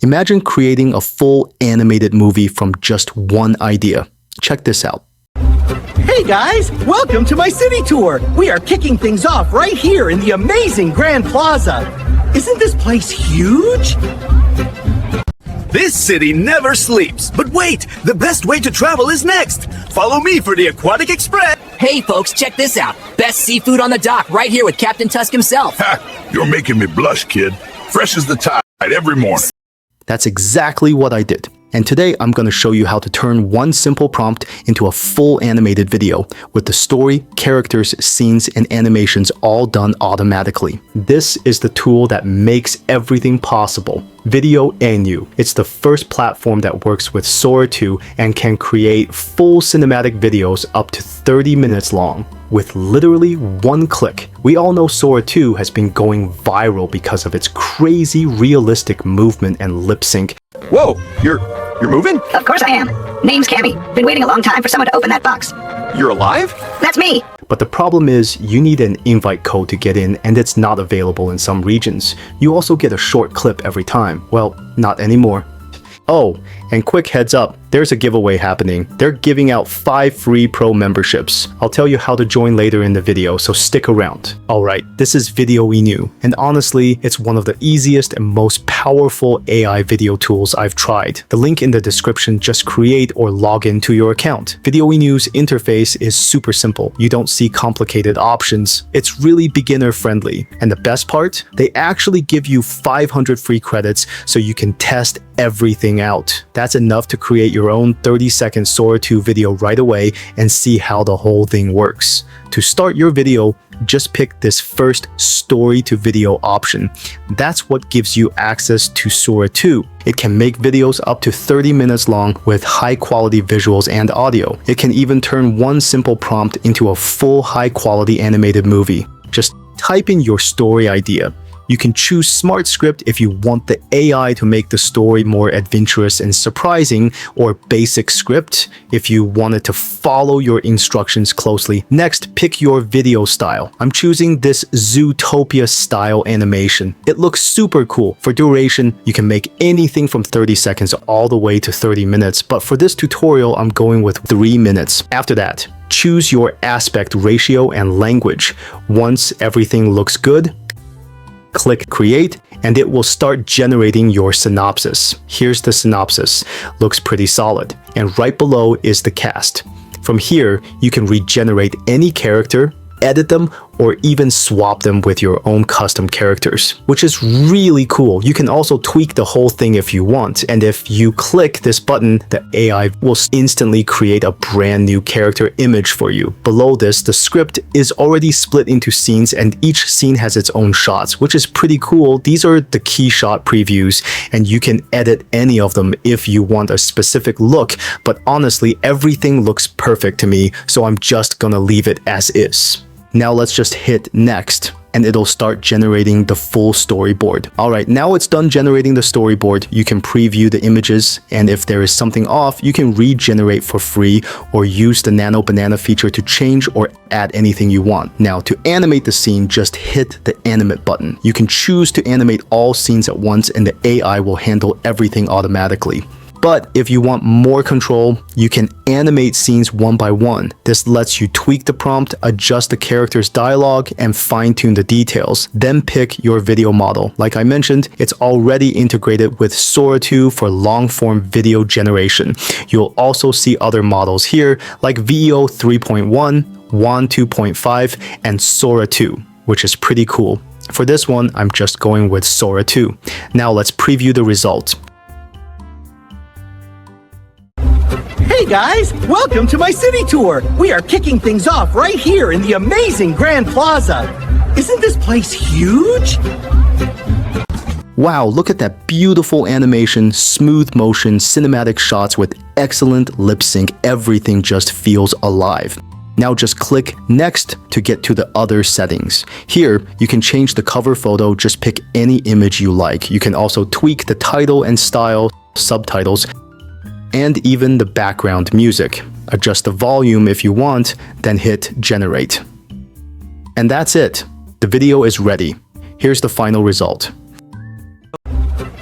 Imagine creating a full animated movie from just one idea. Check this out. Hey guys, welcome to my city tour. We are kicking things off right here in the amazing Grand Plaza. Isn't this place huge? This city never sleeps. But wait, the best way to travel is next. Follow me for the Aquatic Express. Hey folks, check this out. Best seafood on the dock right here with Captain Tusk himself. Ha! You're making me blush, kid. Fresh as the tide every morning. That's exactly what I did. And today I'm going to show you how to turn one simple prompt into a full animated video with the story, characters, scenes, and animations all done automatically. This is the tool that makes everything possible. Videoinu. It's the first platform that works with Sora 2 and can create full cinematic videos up to 30 minutes long with literally one click. We all know Sora 2 has been going viral because of its crazy realistic movement and lip sync. Whoa, you're moving? Of course I am. Name's Cammy. Been waiting a long time for someone to open that box. You're alive? That's me. But the problem is you need an invite code to get in and it's not available in some regions. You also get a short clip every time. Well, not anymore. Oh, and quick heads up, there's a giveaway happening. They're giving out 5 free pro memberships. I'll tell you how to join later in the video, so stick around. Alright, this is Videoinu, and honestly, it's one of the easiest and most powerful AI video tools I've tried. The link in the description, just create or log into your account. Videoinu's interface is super simple. You don't see complicated options. It's really beginner friendly. And the best part? They actually give you 500 free credits so you can test everything out. That's enough to create your own 30-second Sora 2 video right away and see how the whole thing works. To start your video, just pick this first story to video option. That's what gives you access to Sora 2. It can make videos up to 30 minutes long with high quality visuals and audio. It can even turn one simple prompt into a full high quality animated movie. Just type in your story idea. You can choose Smart Script if you want the AI to make the story more adventurous and surprising, or Basic Script if you wanted to follow your instructions closely. Next, pick your video style. I'm choosing this Zootopia style animation. It looks super cool. For duration, you can make anything from 30 seconds all the way to 30 minutes, but for this tutorial, I'm going with 3 minutes. After that, choose your aspect ratio and language. Once everything looks good, click create and it will start generating your synopsis. Here's the synopsis. Looks pretty solid. And right below is the cast. From here, you can regenerate any character, edit them, or even swap them with your own custom characters, which is really cool. You can also tweak the whole thing if you want, and if you click this button, the AI will instantly create a brand new character image for you. Below this, the script is already split into scenes, and each scene has its own shots, which is pretty cool. These are the key shot previews, and you can edit any of them if you want a specific look, but honestly, everything looks perfect to me, so I'm just gonna leave it as is. Now let's just hit next and it'll start generating the full storyboard. Alright, now it's done generating the storyboard. You can preview the images, and if there is something off, you can regenerate for free or use the Nano Banana feature to change or add anything you want. Now to animate the scene, just hit the animate button. You can choose to animate all scenes at once and the AI will handle everything automatically. But if you want more control, you can animate scenes one by one. This lets you tweak the prompt, adjust the character's dialogue, and fine-tune the details. Then pick your video model. Like I mentioned, it's already integrated with Sora 2 for long-form video generation. You'll also see other models here, like VEO 3.1, WAN 2.5, and Sora 2, which is pretty cool. For this one, I'm just going with Sora 2. Now let's preview the result. Hey guys, welcome to my city tour. We are kicking things off right here in the amazing Grand Plaza. Isn't this place huge? Wow, look at that beautiful animation, smooth motion, cinematic shots with excellent lip sync. Everything just feels alive. Now just click next to get to the other settings. Here, you can change the cover photo, just pick any image you like. You can also tweak the title and style, subtitles, and even the background music. Adjust the volume if you want, then hit generate. And that's it. The video is ready. Here's the final result.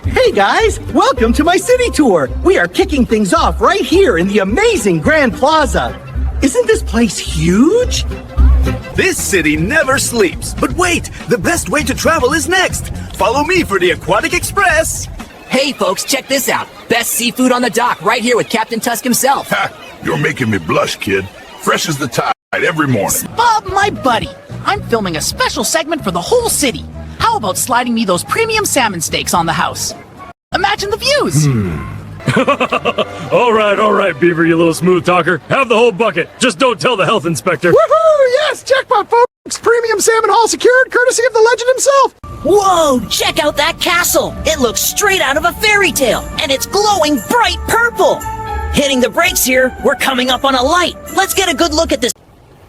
Hey Hey guys, welcome to my city tour. We are kicking things off right here in the amazing Grand Plaza. Isn't this place huge? This city never sleeps. But wait, the best way to travel is next. Follow me for the Aquatic Express. Hey folks, check this out. Best seafood on the dock right here with Captain Tusk himself. Ha! You're making me blush, kid. Fresh as the tide every morning. Bob, my buddy, I'm filming a special segment for the whole city. How about sliding me those premium salmon steaks on the house? Imagine the views. All right, Beaver, you little smooth talker. Have the whole bucket. Just don't tell the health inspector. Woohoo! Yes, jackpot, folks! Premium salmon haul secured, courtesy of the legend himself. Whoa, check out that castle. It looks straight out of a fairy tale, and it's glowing bright purple. Hitting the brakes here, we're coming up on a light. Let's get a good look at this.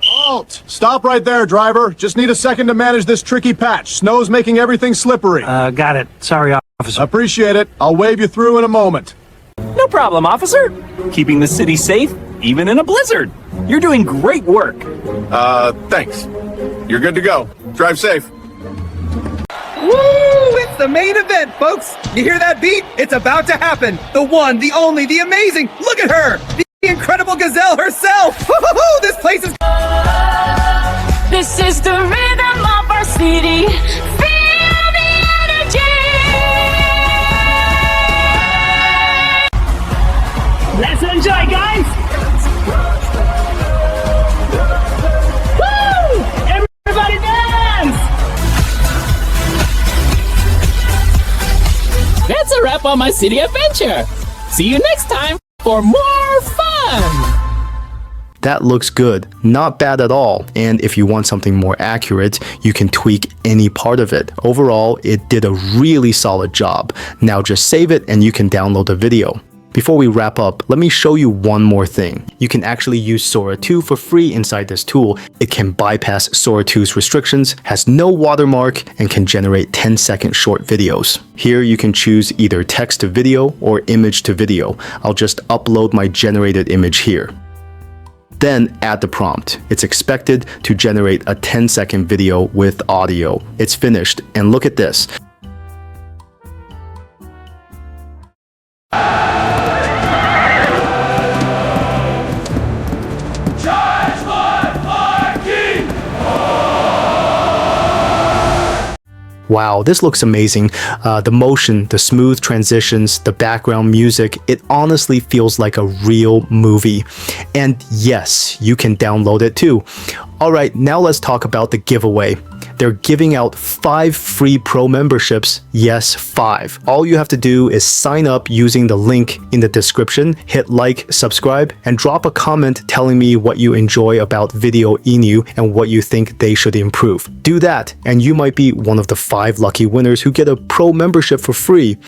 Halt! Stop right there, driver. Just need a second to manage this tricky patch. Snow's making everything slippery. Got it. Sorry, officer. Appreciate it. I'll wave you through in a moment. No problem, officer. Keeping the city safe, even in a blizzard. You're doing great work. Thanks. You're good to go. Drive safe. Woo! It's the main event, folks. You hear that beat? It's about to happen. The one, the only, the amazing. Look at her. The incredible gazelle herself. Woo-hoo-hoo! This place is... This is the rhythm of our city. Feel the energy. Let's enjoy, guys. Woo! Everybody dance! That's a wrap on my city adventure. See you next time for more fun. That looks good, not bad at all, and if you want something more accurate, you can tweak any part of it. Overall, it did a really solid job. Now just save it and you can download the video. Before we wrap up, let me show you one more thing. You can actually use Sora 2 for free inside this tool. It can bypass Sora 2's restrictions, has no watermark, and can generate 10-second short videos. Here you can choose either text to video or image to video. I'll just upload my generated image here. Then add the prompt. It's expected to generate a 10-second video with audio. It's finished, and look at this. Wow, this looks amazing. The motion, the smooth transitions, the background music, it honestly feels like a real movie. And yes, you can download it too. Alright, now let's talk about the giveaway. They're giving out 5 free pro memberships. Yes, 5. All you have to do is sign up using the link in the description, hit like, subscribe, and drop a comment telling me what you enjoy about Videoinu and what you think they should improve. Do that, and you might be one of the 5 lucky winners who get a pro membership for free.